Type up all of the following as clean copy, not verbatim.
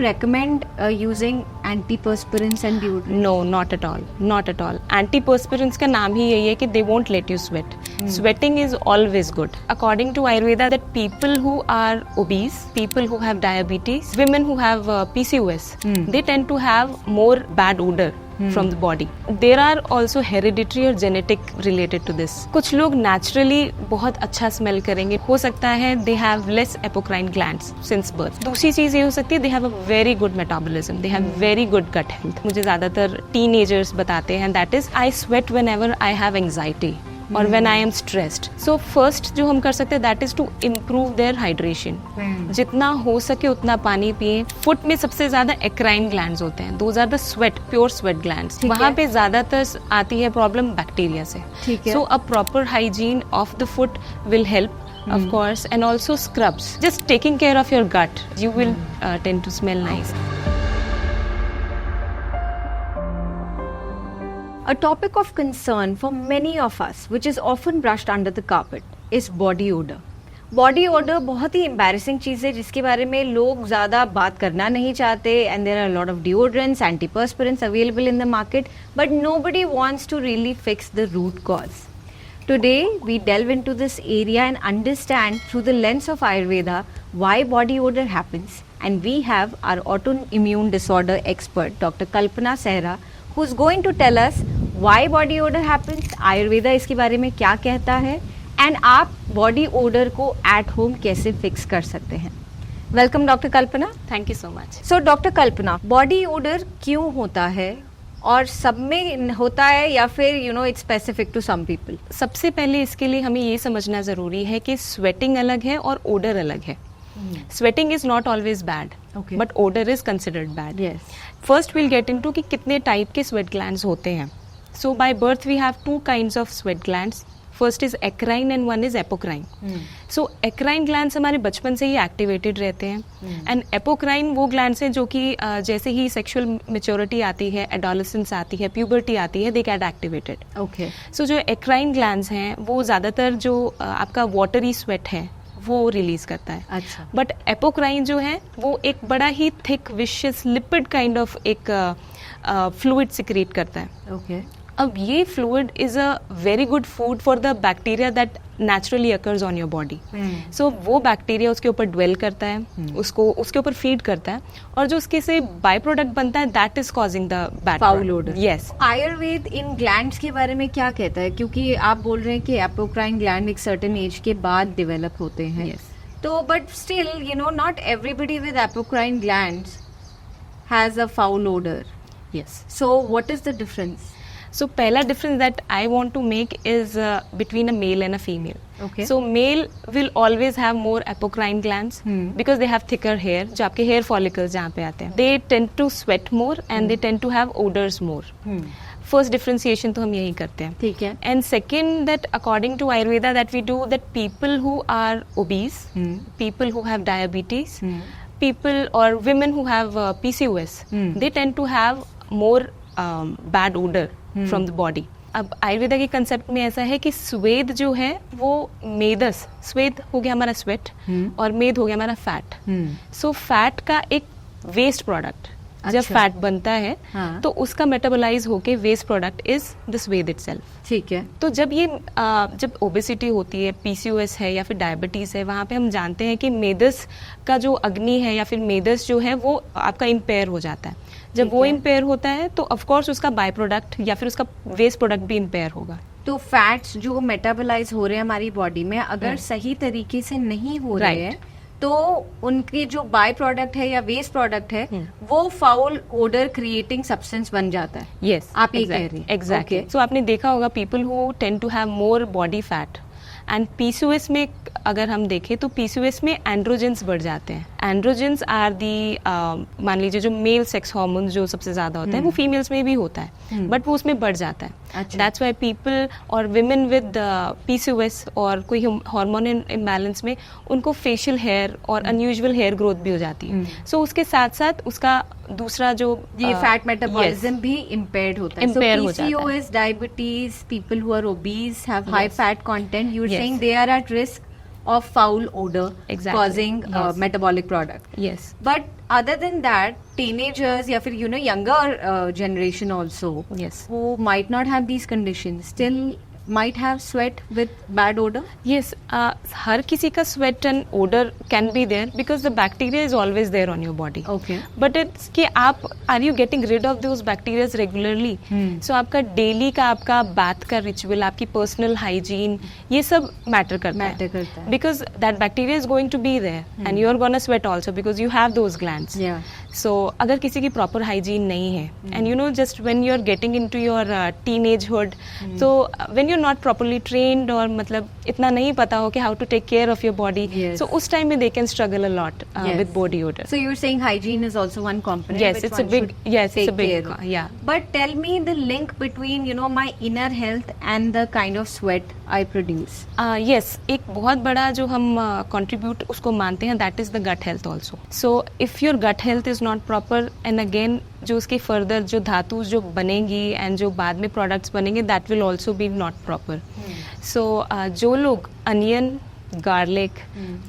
recommend using antiperspirants and deodorant? No, not at all. Not at all. Antiperspirants का नाम ही यही है कि they won't let you sweat. Sweating is always good. According to Ayurveda, that people who are obese, people who have diabetes, women who have PCOS, they tend to have more bad odor from the body. There are also hereditary or genetic related to this. कुछ लोग naturally बहुत अच्छा smell करेंगे. हो सकता है they have less apocrine glands since birth. दूसरी चीज़ ये हो सकती है they have a very good metabolism. They have very good gut health. मुझे ज़्यादातर teenagers बताते हैं that is I sweat whenever I have anxiety. और when I am stressed. So first जो हम कर सकते हैं that is to improve their hydration. जितना हो सके उतना पानी पिए. फुट में सबसे ज्यादा एक्राइन ग्लैंड्स होते हैं. Those are the sweat, pure sweat glands. वहाँ पे ज्यादातर आती है प्रॉब्लम बैक्टीरिया से. So a proper hygiene of the foot will help. Of course, and also scrubs. Just taking care of your gut, you will tend to smell nice. A topic of concern for many of us, which is often brushed under the carpet, is body odor. Body odor बहुत ही embarrassing चीज़ है जिसके बारे में लोग ज़्यादा बात करना नहीं चाहते, and there are a lot of deodorants, antiperspirants available in the market, but nobody wants to really fix the root cause. Today, we delve into this area and understand through the lens of Ayurveda why body odor happens, and we have our autoimmune disorder expert, Dr. Kalpana Sehra, who's going to tell us why body odor happens, Ayurveda इसके बारे में क्या कहता है, and आप body odor को at home कैसे fix कर सकते हैं. Welcome Dr. Kalpana. Thank you so much. So Dr. Kalpana, body odor क्यों होता है और सब में होता है या फिर it's specific to some people? सबसे पहले इसके लिए हमें ये समझना जरूरी है कि स्वेटिंग अलग है और ओडर अलग है. Sweating is not always bad, but odor is considered bad. Yes. First we'll get into कि कितने टाइप के sweat glands होते हैं. So by birth we have two kinds of sweat glands. First is eccrine and one is apocrine. So eccrine glands हमारे बचपन से ही activated रहते हैं. And apocrine वो glands हैं जो कि जैसे ही sexual maturity आती है, adolescence आती है, puberty आती है, they get activated. Okay. So जो eccrine glands हैं वो ज़्यादातर जो आपका watery sweat है वो रिलीज करता है. अच्छा. बट एपोक्राइन जो है वो एक बड़ा ही थिक विशियस लिपिड काइंड ऑफ एक फ्लूइड सिक्रीट करता है. ओके. अब ये fluid is a very good food for the bacteria that naturally occurs on your body. So वो बैक्टीरिया उसके ऊपर ड्वेल करता है, उसको उसके ऊपर फीड करता है और जो उसके से बाय प्रोडक्ट बनता है that is causing the bad foul odour. Yes. Ayurveda in glands के बारे में क्या कहता है, क्योंकि आप बोल रहे हैं कि एपोक्राइन ग्लैंड एक सर्टेन एज के बाद डेवलप होते हैं. Yes. तो but still not everybody with apocrine glands has a foul odour. Yes. So what is the difference? So पहला difference that I want to make is between a male and a female. Okay. So male will always have more apocrine glands because they have thicker hair. जो आपके hair follicles जहाँ पे आते हैं. They tend to sweat more and they tend to have odors more. First differentiation तो हम यही करते हैं. ठीक है. And second that according to Ayurveda that we do that people who are obese, people who have diabetes, people or women who have PCOS, they tend to have more bad odor from the body. अब आयुर्वेदा के concept में ऐसा है कि स्वेद जो है वो मेदस, स्वेद हो गया हमारा स्वेट और मेद हो गया हमारा फैट. सो फैट का एक वेस्ट प्रोडक्ट जब फैट बनता है तो उसका मेटाबोलाइज होके वेस्ट प्रोडक्ट इज द स्वेद इटसेल्फ. ठीक है. तो जब ये जब ओबेसिटी होती है, पीसीओएस है या फिर डायबिटीज है, वहाँ पे हम जानते हैं कि मेदस का जो अग्नि है या फिर मेदस जो है वो आपका इम्पेयर हो जाता है. जब वो इम्पेयर होता है तो ऑफ कोर्स उसका बाय प्रोडक्ट या फिर उसका वेस्ट प्रोडक्ट भी इम्पेयर होगा. तो फैट्स जो मेटाबोलाइज हो रहे हैं हमारी बॉडी में अगर सही तरीके से नहीं हो रहे हैं तो उनकी जो बाय प्रोडक्ट है या वेस्ट प्रोडक्ट है वो फाउल ओडर क्रिएटिंग सब्सटेंस बन जाता है. यस, आप ये कह रही हैं. एग्जैक्टली. सो आपने देखा होगा people who tend to have more body fat and PCOS में अगर हम देखें तो पीसीओएस में एंड्रोजेंस बढ़ जाते हैं. एंड्रोजेंस आर दी मान लीजिए जो मेल सेक्स हार्मोन्स जो सबसे ज्यादा होता है वो फीमेल्स में भी होता है बट वो उसमें बढ़ जाता है. दैट्स व्हाई पीपल और विमेन विद पीसीओएस और कोई हार्मोन इम्बैलेंस में उनको फेशियल हेयर और अनयूजुअल हेयर ग्रोथ भी हो जाती है. सो उसके साथ साथ उसका दूसरा जो ये फैट मेटाबॉलिज्म भी इम्पेयर्ड होता है. इम्पेयर हो जाता है. PCOS, diabetes, people who are obese have high fat content, you are saying they are at risk of foul odor Exactly. causing Yes. metabolic product. Yes. But other than that, teenagers या फिर younger generation also Yes. who might not have these conditions still might have sweat with bad odor. Yes, हर किसी का sweat and odor can be there because the bacteria is always there on your body. Okay. But it's कि आप are you getting rid of those bacteria regularly? So आपका daily का आपका bath का ritual, आपकी personal hygiene, ये सब matter करता है. Because that bacteria is going to be there and you are gonna sweat also because you have those glands. Yeah. So अगर किसी की proper hygiene नहीं है and just when you are getting into your teenagehood, so when you're not properly trained और मतलब इतना नहीं पता हो कि how to take care of your body, Yes. so उस time में they can struggle a lot Yes. with body odor. So you're saying hygiene is also one component. Yes, which it's a one big- should yes, it's a take big care of. yeah. But tell me the link between my inner health and the kind of sweat I produce. Yes, एक बहुत बड़ा जो हम contribute उसको मानते हैं that is the gut health also. So if your gut health is not proper and again जो उसके further जो धातु जो बनेंगी and जो बाद में products बनेंगे that will also be not proper. So जो लोग onion, गार्लिक,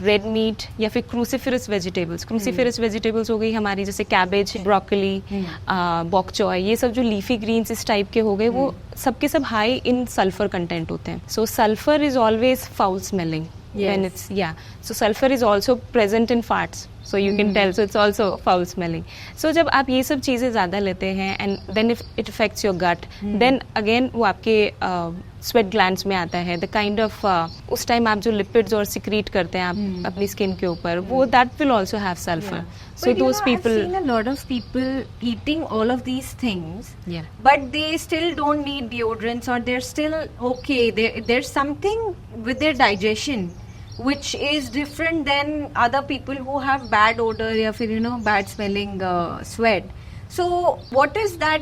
रेड मीट या फिर क्रूसीफेरस वेजिटेबल्स, क्रूसीफेरस वेजिटेबल्स हो गई हमारी जैसे कैबेज, ब्रोकली, बॉक चॉय, ये सब जो लीफी ग्रीन्स इस टाइप के हो गए वो सबके सब हाई इन सल्फर कंटेंट होते हैं. So sulphur is always foul smelling when it's so sulfur is also present in farts, so you can tell, so it's also foul smelling. So जब आप ये सब चीज़ें ज़्यादा लेते हैं and then if it affects your gut, then again वो आपके sweat glands में आता है. The kind of उस टाइम आप जो lipids और secrete करते हैं आप अपनी skin के ऊपर, वो that will also have sulfur. So but those people, I've seen a lot of people eating all of these things, yeah, but they still don't need deodorants or they're still okay. There's something with their digestion which is different than other people who have bad odor या फिर bad smelling sweat. So what is that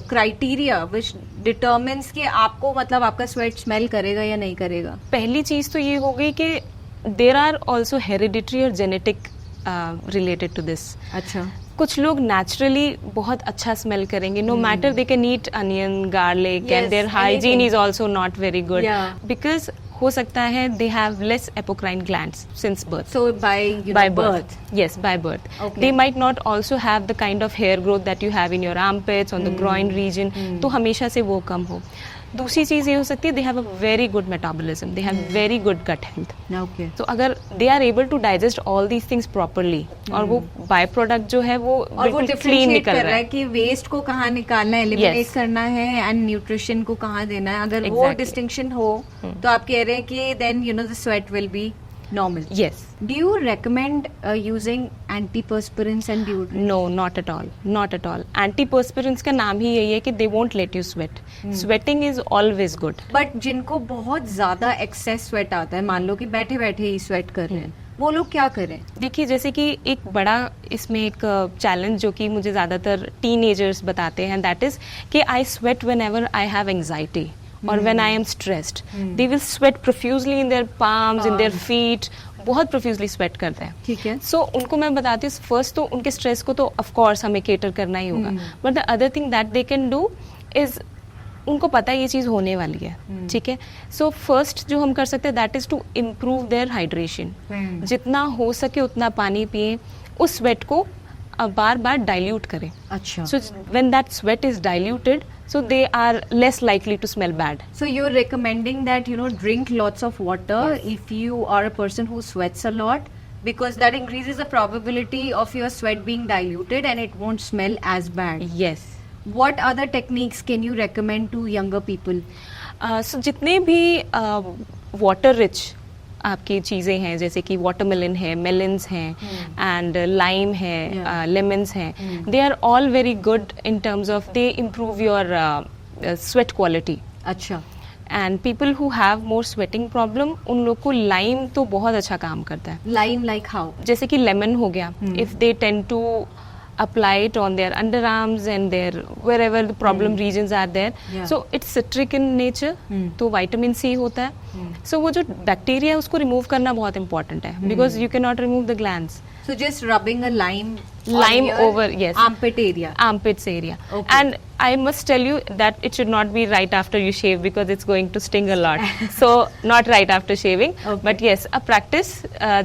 criteria which determines कि आपको मतलब आपका sweat smell करेगा या नहीं करेगा? पहली चीज़ तो ये हो गई कि there are also hereditary और genetic related to this. अच्छा. कुछ लोग नेचुरली बहुत अच्छा स्मेल करेंगे no matter they can eat onion, garlic and their hygiene is also not very good because हो सकता है they have less apocrine glands since birth. So by birth. Yes, by birth. Okay. They might not also have the kind of hair growth that you have in your armpits, on the groin region. तो हमेशा से वो कम हो. दूसरी चीज़ ये हो सकती है they have a very good metabolism, they have very good gut health. Okay. तो अगर they are able to digest all these things properly और वो बाय प्रोडक्ट जो है वो और वो बिल्कुल क्लीन निकल रहा है कि वेस्ट को कहाँ निकालना है, एलिमिनेट Yes. करना है एंड न्यूट्रिशन को कहाँ देना है. अगर वो Exactly. डिस्टिंक्शन हो तो आप कह रहे हैं कि then the sweat will be normal. Yes. Do you recommend using antiperspirants and deodorant? No, not at all. Not at all. Antiperspirants का नाम ही यही है कि they won't let you sweat. Sweating is always good. But जिनको बहुत ज्यादा access sweat आता है, मान लो कि बैठे बैठे ही स्वेट कर रहे हैं, वो लोग क्या करें? देखिए जैसे कि एक बड़ा इसमें एक चैलेंज जो कि मुझे ज़्यादातर टीनेजर्स बताते हैं दैट इज़ कि I sweat whenever I have anxiety or when I am stressed. They will sweat profusely in their palms, in their feet. बहुत profusely sweat करते हैं. ठीक है. So उनको मैं बताती हूँ फर्स्ट तो उनके स्ट्रेस को तो of course हमें cater करना ही होगा. But the other thing that they can do is उनको पता है ये चीज़ होने वाली है. ठीक है. So first जो हम कर सकते हैं that is to improve their hydration. जितना हो सके उतना पानी पिए. उस sweat को बार बार डाइल्यूट करें. अच्छा. So when that sweat is diluted, so they are less likely to smell bad. So you're recommending that drink lots of water if you are a person who sweats a lot, because that increases the probability of your sweat being diluted and it won't smell as bad. Yes. What other techniques can you recommend to younger people? So जितने भी water rich आपकी चीज़ें हैं जैसे कि watermelon है, melons हैं and lime है, लेमन्स हैं, they are all very good in terms of they improve your sweat quality. अच्छा. And people who have more sweating problem उन लोग को लाइम तो बहुत अच्छा काम करता है. Lime like how? जैसे कि लेमन हो गया, if they tend to apply it on their underarms and their wherever the problem regions are there. So it's citric in nature, तो vitamin C होता है. So वो जो बैक्टीरिया है उसको रिमूव करना बहुत important है because you cannot remove the glands. So just rubbing a lime Lime on your over, yes. armpit area. Armpits area. Okay. And I must tell you that it should not be right after you shave because it's going to sting a lot. So not right after shaving. Okay. But yes, a practice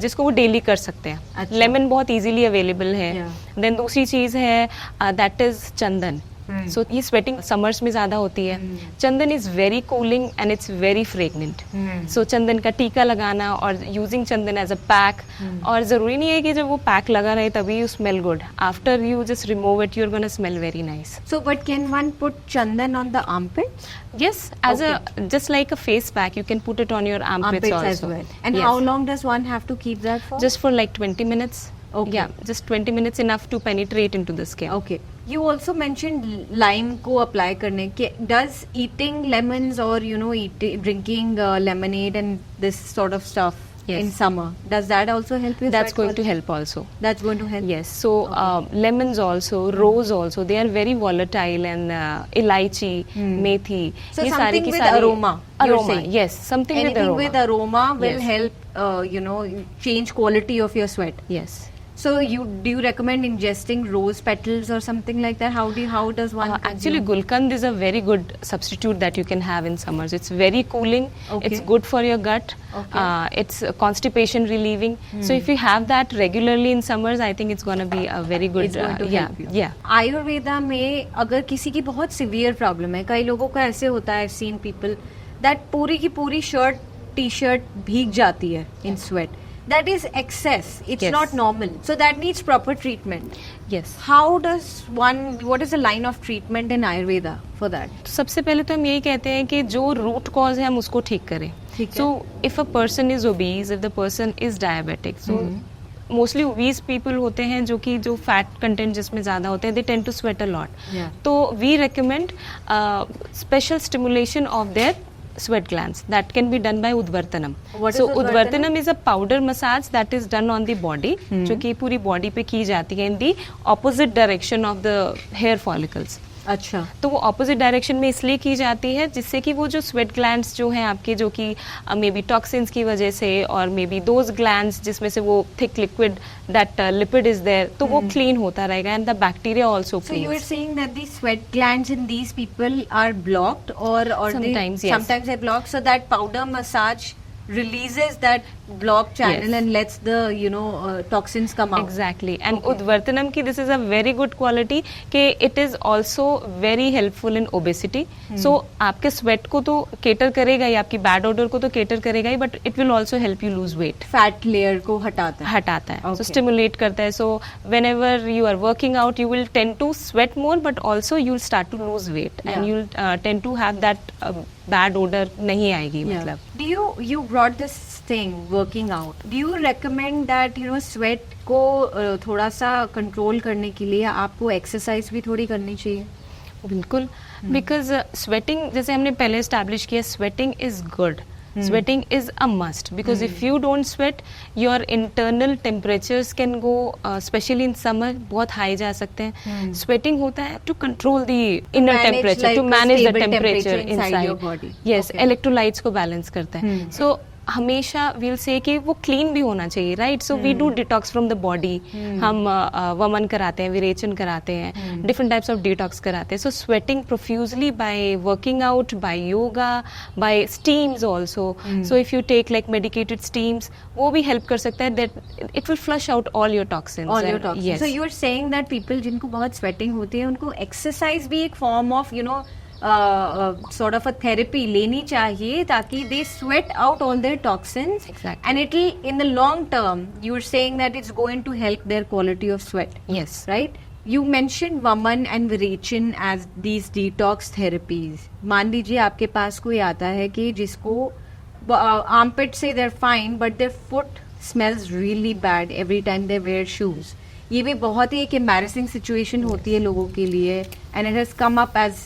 जिसको वो daily कर सकते हैं. अच्छा. Lemon बहुत easily available है. Yeah. Then दूसरी चीज है that is चंदन. सो ये स्वेटिंग समर्स में ज्यादा होती है. Chandan is very cooling and it's very fragrant. So चंदन का टीका लगाना और using chandan as a pack, और जरूरी नहीं है कि जब वो पैक लगा रहे तभी you smell good. After you just remove it, you are gonna smell very nice. So but can one put chandan on the armpits? Yes, as a just like a face pack, you can put it on your armpits also. as well. And Yes. how long does one have to keep that for? Just for like 20 minutes. Okay. Yeah, just 20 minutes enough to penetrate into the skin. Okay. You also mentioned lime को apply करने के. Does eating lemons or drinking lemonade and this sort of stuff Yes. in summer, does that also help with That's sweat going to quality? help also. That's going to help. Yes, so lemons also, rose also, they are very volatile, and elaichi, methi. So ये सारी something की with सारी- aroma, you're Aroma, saying? yes, something Anything with aroma. will Yes. help change quality of your sweat. Yes. So do you recommend ingesting rose petals or something like that? How does one Actually, consume? gulkand is a very good substitute that you can have in summers. It's very cooling. Okay. It's good for your gut. Okay. It's constipation relieving. So if you have that regularly in summers, I think it's going to be a very good. It's going to yeah, help you. yeah. Ayurveda में अगर किसी की बहुत severe problem है, कई लोगों का ऐसे होता है, सीन पीपल दैट पूरी की पूरी शर्ट टी शर्ट भीग जाती है इन sweat. That is excess. It's Yes. not normal. So that needs proper treatment. Yes. What is the line of treatment in Ayurveda for that? तो सबसे पहले तो हम यही कहते हैं कि जो रूट कॉज है हम उसको ठीक करें. ठीक है. So if a person is obese, if the person is diabetic, so mostly obese people होते हैं जो फैट कंटेंट जिसमें ज्यादा होते हैं, they tend to sweat a lot. Yeah. तो we recommend special stimulation of their sweat glands that can be done by udvartanam. What is So Udvartanam? udvartanam is a powder massage that is done on the body, जो कि पूरी body पे की जाती है in the opposite direction of the hair follicles. अच्छा. तो वो ऑपोजिट डायरेक्शन में इसलिए की जाती है जिससे कि वो जो स्वेट ग्लैंड्स जो हैं आपके, जो कि मे बी टॉक्सिन्स की वजह से और मे बी दोज ग्लैंड्स जिसमें से वो thick liquid that lipid is there, तो वो क्लीन होता रहेगा and the bacteria also So you are cleanse. saying that the sweat glands in these people are blocked or Sometimes, they, yes. sometimes they're blocked, so that powder massage releases that blocked channel Yes. and lets the toxins come out. Exactly and Okay. Udvartanam की this is a very good quality कि it is also very helpful in obesity. So आपके sweat को तो cater करेगा ही, आपकी bad order को तो cater करेगा ही, but it will also help you lose weight. Fat layer को हटाता है. हटाता है, Okay. सो स्टिमुलेट करता है. So whenever you are working out you will tend to sweat more, but also you will start to lose weight and Yeah. You will tend to have that bad odour नहीं आएगी. Yeah. मतलब You brought this thing working out. Do you recommend that sweat को थोड़ा सा control करने के लिए आपको एक्सरसाइज भी थोड़ी करनी चाहिए? बिल्कुल, बिकॉज स्वेटिंग जैसे हमने पहले एस्टैब्लिश किया, sweating is good. Sweating is a must because if you don't sweat, your internal temperatures can go, especially in summer, बहुत high जा सकते हैं. Sweating होता है to control the inner manage temperature, like to a manage the stable temperature temperature inside your inside. body. Yes, Okay. electrolytes को balance करता है. So हमेशा विल से कि वो क्लीन भी होना चाहिए, right. So we do detox from the body. हम वमन कराते हैं, विरेचन कराते हैं, डिफरेंट टाइप्स ऑफ डिटॉक्स कराते हैं. So sweating profusely by working out, by yoga, by steams also. So if you take like medicated steams, वो भी हेल्प कर सकता है that it will flush out all your toxins. All your toxins. So you are saying that people जिनको बहुत sweating होती है उनको एक्सरसाइज भी एक form of sort of a therapy लेनी चाहिए ताकि they sweat out all their toxins. Exactly. And it'll in the long term you are saying that it's going to help their quality of sweat, Yes. right? You mentioned Vaman and Virechin as these detox therapies. मान लीजिए आपके पास कोई आता है कि जिसको armpit से they're fine but their foot smells really bad every time they wear shoes. ये भी बहुत ही एक embarrassing situation होती है लोगों के लिए and it has come up as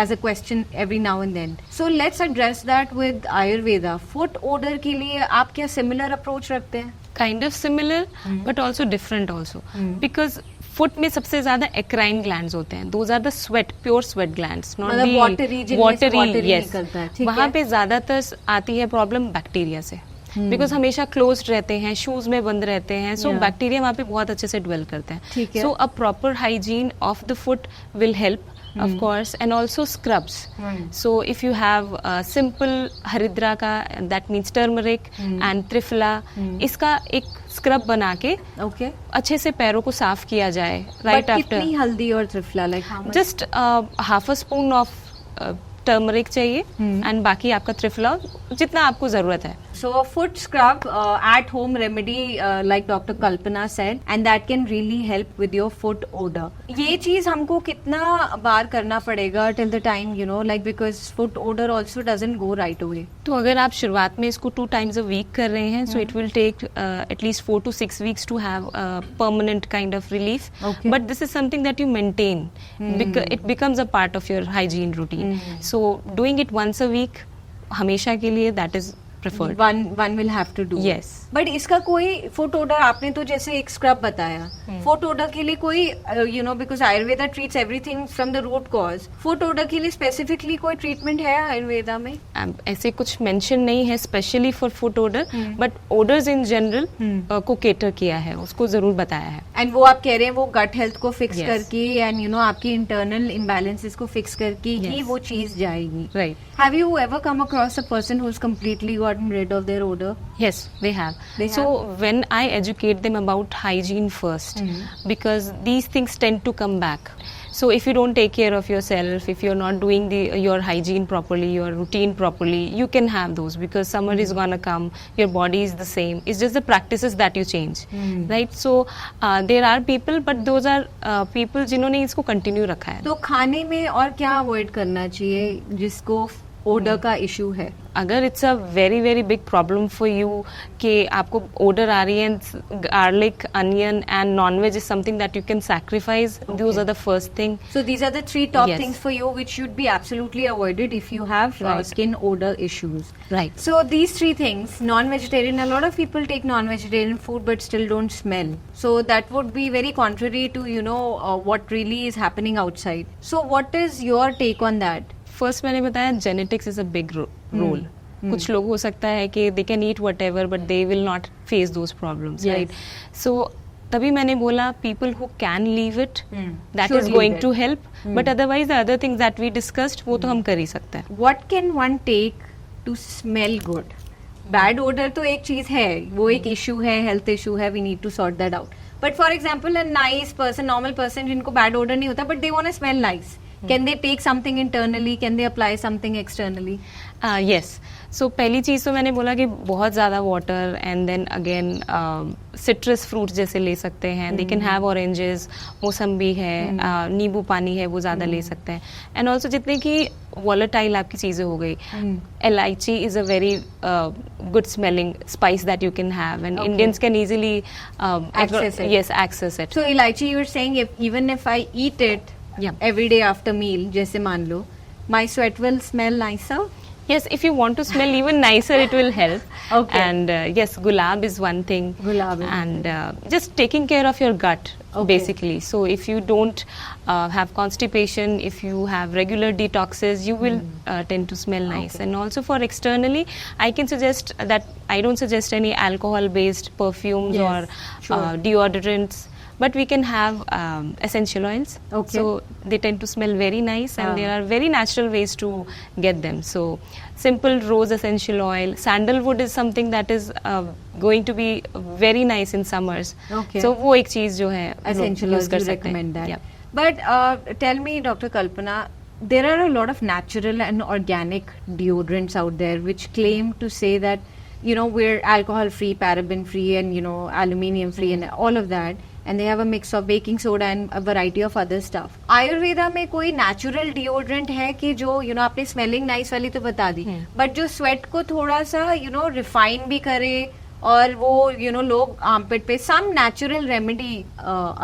as a question every now and then. So let's address that with Ayurveda. Foot odor के लिए आप क्या similar approach रखते हैं? Kind of similar, but also different also. Because foot में सबसे ज्यादा eccrine glands होते हैं. Those are the pure sweat glands, not मतलब the watery जिनमें से watery yes. निकलता है, ठीक वहाँ है? पे ज्यादातर आती है प्रॉब्लम बैक्टीरिया से. बिकॉज हमेशा क्लोज्ड रहते हैं, शूज में बंद रहते हैं, सो Yeah. बैक्टीरिया वहाँ पे बहुत अच्छे से ड्वेल करते हैं. ठीक है. So a proper hygiene of the foot will help of course, and also scrubs. So if you have simple haridra ka, that means turmeric and triphala, इसका एक स्क्रब बना के ओके, अच्छे से पैरों को साफ किया जाए राइट आफ्टर. कितनी हल्दी और triphala, like just half a spoon of turmeric चाहिए एंड बाकी आपका त्रिफला जितना आपको जरूरत है. So a foot scrub, at home remedy, like Dr. Kalpana said, and that can really help with your foot odor. ये चीज हमको कितना बार करना पड़ेगा till the time, you know, like because foot odor also doesn't go right away. तो अगर आप शुरुआत में इसको 2 times a week कर रहे हैं, so it will take at least 4 to 6 weeks to have a permanent kind of relief. Okay. But this is something that you maintain because it becomes a part of your hygiene routine. So doing it once a week हमेशा के लिए that is preferred. One will have to do. Yes. But इसका कोई foot order, आपने तो जैसे एक scrub बताया, फुट ओडर के लिए कोई you know because Ayurveda treats everything from the root cause, foot odour के लिए स्पेसिफिकली कोई ट्रीटमेंट है आयुर्वेदा में? ऐसे कुछ मेंशन नहीं है specially for foot odour, but odours in general को केटर किया है, उसको जरूर बताया है. एंड वो आप कह रहे हैं वो गट हेल्थ को फिक्स Yes. करके एंड यू नो आपकी इंटरनल इम्बैलेंसेस को फिक्स करके ही Yes. वो चीज जाएगी. Right. Have you ever come across a person who's completely gotten rid of their odor? Yes, they have. They So have? when I educate them about hygiene first, because these things tend to come back. So if you don't take care of yourself, if you're not doing your hygiene properly, your routine properly, you can have those because summer is gonna come. Your body is the same. It's just the practices that you change, right? So there are people, but those are people जिन्होंने इसको continue रखा है. तो खाने में और क्या avoid करना चाहिए जिसको ओडर का इशू है? अगर it's a very very big problem for you कि आपको ओडर आ रही है, garlic, onion and nonveg is something that you can sacrifice. Those are the first thing. So these are the 3 top Yes. things for you which should be absolutely avoided if you have Right. skin odor issues. Right. So these 3 things, non-vegetarian, a lot of people take non-vegetarian food but still don't smell. So that would be very contrary to, you know, what really is happening outside. So what is your take on that? First मैंने बताया genetics is a big role. कुछ लोग हो सकता है कि they can eat whatever but they will not face those problems, Yes. Right? So तभी मैंने बोला people who can leave it that Should is leave going it. To help, but otherwise the other things that we discussed वो तो हम कर ही सकते हैं. What can one take to smell good? Bad odor तो एक चीज है, वो एक इशू है, हेल्थ इशू है, we need to sort that out. But for example, a nice person, normal person जिनको bad odor नहीं होता but they want to smell nice. Can they take something internally? Can they apply something externally? Yes. So पहली चीज़ तो मैंने बोला कि बहुत ज़्यादा water and then again citrus fruit जैसे ले सकते हैं. दे कैन हैव ऑरेंजेस, मौसम्बी है, नींबू पानी है, वो ज़्यादा ले सकते हैं. एंड ऑल्सो जितने की वॉलेटाइल आपकी चीज़ें हो गई, इलायची is a very good smelling spice that you can have and Okay. Indians can easily Access it. yes access it. So इलायची you were saying even if I eat it Yeah. every day after meal, जैसे मान लो, my sweat will smell nicer. Yes, if you want to smell even nicer, it will help. Okay. And yes, gulab is one thing. Gulab is and just taking care of your gut, Okay. basically. So if you don't have constipation, if you have regular detoxes, you will tend to smell nice. Okay. And also for externally, I can suggest that I don't suggest any alcohol-based perfumes Yes, or sure. deodorants. But we can have essential oils. Okay. So they tend to smell very nice, and Ah. there are very natural ways to get them. So simple rose essential oil, sandalwood is something that is going to be very nice in summers. Okay. So वो एक चीज जो है Essential use oils, कर you सकते हैं. recommend that. Yeah. But tell me, Dr. Kalpana, there are a lot of natural and organic deodorants out there which claim to say that, you know, we're alcohol free, paraben free, and, you know, aluminium free and all of that. And they have a mix of baking soda and a variety of other stuff. Ayurveda में कोई natural deodorant है कि जो, you know, आपने smelling nice वाली तो बता दी, but जो sweat को थोड़ा सा, you know, refine भी करे और वो, you know, लोग armpit पे some natural remedy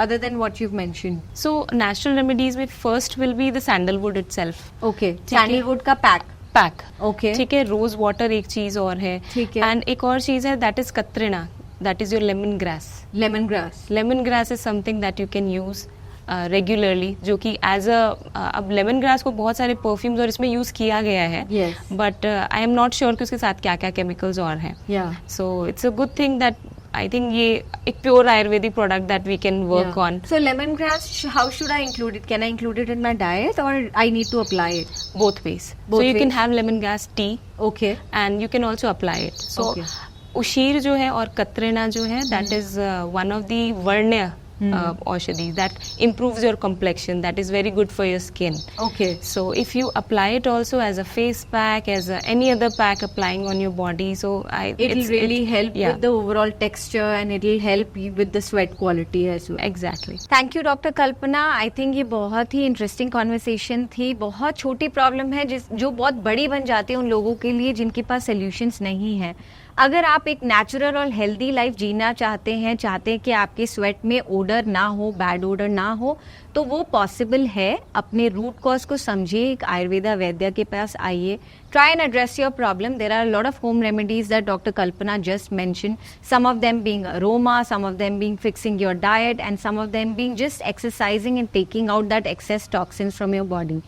other than what you've mentioned. So natural remedies में first will be the sandalwood itself. Okay, ठीक है. sandalwood का pack. पैक. Okay. ठीक है. रोज वाटर एक चीज और है. ठीक है. एंड एक और चीज है दैट इज कत्रिना, that is your lemon grass. Lemongrass. Lemongrass is something that you can use regularly, जो कि एज अ अब लेमन ग्रास को बहुत सारे परफ्यूम्स और इसमें यूज किया गया है, Yes. But I am not sure कि उसके साथ क्या क्या केमिकल्स और हैं. Yeah. So it's a good thing that I think ये एक pure Ayurvedic product that we can work Yeah. On. So lemongrass, how should I include it? Can I include it in my diet or I need to apply it? Both ways. Both So you can ways. have lemongrass tea Okay. and you can also apply it. So Okay. उशीर जो है और कतरेना जो है, that is one of the वर्ण्य औषधि that improves your complexion, that is very good for your skin. Okay. So if you apply it also as a face pack, as any other pack applying on your body, so It'll really help yeah, with the overall texture and it'll help you with the sweat quality as well. exactly. Thank you doctor Kalpana. I think ये बहुत ही interesting conversation थी. बहुत छोटी problem है जो बहुत बड़ी बन जाती है उन लोगों के लिए जिनके पास सोल्यूशंस नहीं है. अगर आप एक नेचुरल और हेल्दी लाइफ जीना चाहते हैं कि आपके स्वेट में ओडर ना हो, बैड ओडर ना हो, तो वो पॉसिबल है. अपने रूट कॉज को समझिए, एक आयुर्वेदा वैद्य के पास आइए. Try and address your problem. There are a lot of home remedies that Dr. Kalpana just mentioned. Some of them being aroma, some of them being fixing your diet, and some of them being just exercising and taking out that excess toxins from your body.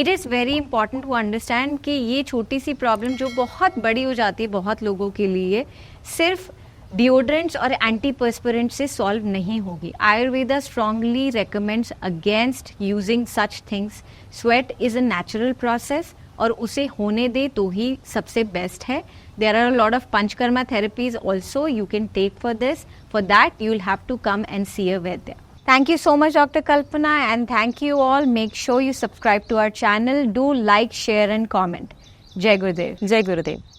It is very important to understand कि ये छोटी सी problem जो बहुत बड़ी हो जाती है बहुत लोगों के लिए, सिर्फ डिओड्रेंट्स और एंटीपर्स्पिरेंट से सॉल्व नहीं होगी. Ayurveda strongly recommends against using such things. Sweat is a natural process और उसे होने दे तो ही सबसे बेस्ट है. There are a lot of panchakarma therapies also you can take for this. For that you will have to come and see a vaidya. Thank you so much, Dr. Kalpana, and thank you all. Make sure you subscribe to our channel. Do like, share, and comment. Jai Gurudev. Jai Gurudev.